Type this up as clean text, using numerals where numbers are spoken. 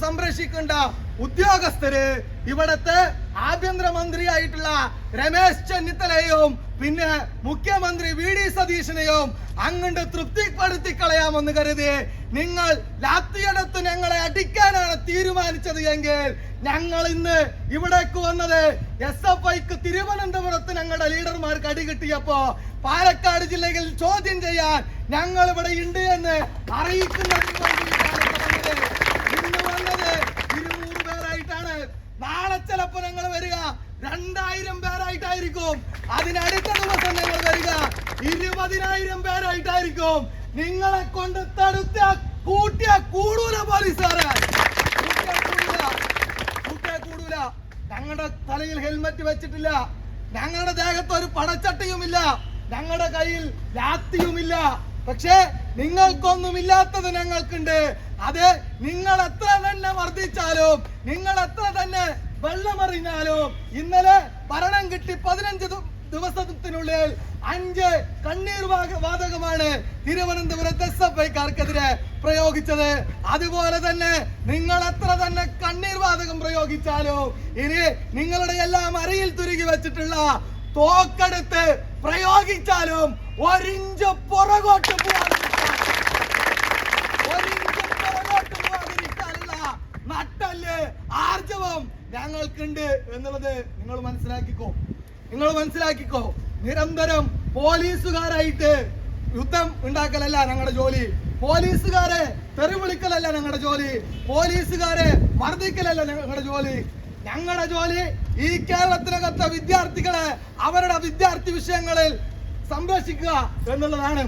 സംരക്ഷിക്കേണ്ട ഉദ്യോഗസ്ഥര് ഇവിടത്തെ ആഭ്യന്തരമന്ത്രിയായിട്ടുള്ള രമേശ് ചെന്നിത്തലയും പിന്നെ മുഖ്യമന്ത്രി VD സതീശനെയും അങ്ങോട്ട് തൃപ്തിപ്പെടുത്തി കളയാമെന്ന് കരുതി നിങ്ങൾ ലാത്തിയെടുത്ത് ഞങ്ങളെ അടിക്കാനാണ് തീരുമാനിച്ചത് എങ്കിൽ ഞങ്ങൾ ഇന്ന് ഇവിടേക്ക് വന്നത് SFIക്ക് തിരുവനന്തപുരത്ത് ഞങ്ങളുടെ ലീഡർമാർക്ക് അടി കിട്ടിയപ്പോ പാലക്കാട് ജില്ലയിൽ ചോദ്യം ചെയ്യാൻ ഞങ്ങൾ ഇവിടെ ഉണ്ട് എന്ന് അറിയിക്കുന്നതിന് വേണ്ടിയിട്ടാണ് ഇന്ന് വന്നത്. 200 പേരായിട്ടാണ്. നാളെ ചിലപ്പോ ഞങ്ങൾ വരിക 2000 പേരായിട്ടായിരിക്കും. അതിനടുത്ത ദിവസം ഞങ്ങൾ വരിക 20,000 പേരായിട്ടായിരിക്കും. നിങ്ങളെ കൊണ്ട് തടുത്ത കൂട്ടിയ കൂടൂല പോലീസുകാരെ, കൂടൂല. ഞങ്ങളുടെ തലയിൽ ഹെൽമറ്റ് വെച്ചിട്ടില്ല, ഞങ്ങളുടെ ദേഹത്ത് ഒരു പടച്ചട്ടയുമില്ല, ഞങ്ങളുടെ കയ്യിൽ ലാത്തിയുമില്ല. പക്ഷേ നിങ്ങൾക്കൊന്നുമില്ലാത്തത് ഞങ്ങൾക്കുണ്ട്. അത് നിങ്ങൾ എത്ര തന്നെ വർദ്ധിച്ചാലും, നിങ്ങൾ എത്ര തന്നെ വെള്ളമറിഞ്ഞാലും, ഇന്നലെ ഭരണം കിട്ടി 15 ദിവസത്തിനുള്ളിൽ 5 കണ്ണീർ വാതകമാണ് തിരുവനന്തപുരത്ത് SFIക്കാർക്കെതിരെ പ്രയോഗിച്ചത്. അതുപോലെ തന്നെ നിങ്ങൾ എത്ര തന്നെ കണ്ണീർ വാതകം പ്രയോഗിച്ചാലും, ഇനി നിങ്ങളുടെ എല്ലാം അരയിൽ തുരുകി വെച്ചിട്ടുള്ള തോക്കെടുത്ത് പ്രയോഗിച്ചാലും 1 ഇഞ്ച് പുറകോട്ട് പോകാതിരിക്കാനുള്ള നട്ടല് ആർജവം ഞങ്ങൾക്കുണ്ട് എന്നുള്ളത് നിങ്ങൾ മനസ്സിലാക്കിക്കോ. നിരന്തരം പോലീസുകാരായിട്ട് യുദ്ധം ഉണ്ടാക്കലല്ല ഞങ്ങളുടെ ജോലി, പോലീസുകാരെ തെറിവിളിക്കലല്ല ഞങ്ങളുടെ ജോലി, പോലീസുകാരെ മർദ്ദിക്കലല്ല ഞങ്ങളുടെ ജോലി. ഞങ്ങളുടെ ജോലി ഈ കേരളത്തിനകത്തെ വിദ്യാർത്ഥികളെ അവരുടെ വിദ്യാർത്ഥി വിഷയങ്ങളിൽ സംരക്ഷിക്കുക എന്നുള്ളതാണ്.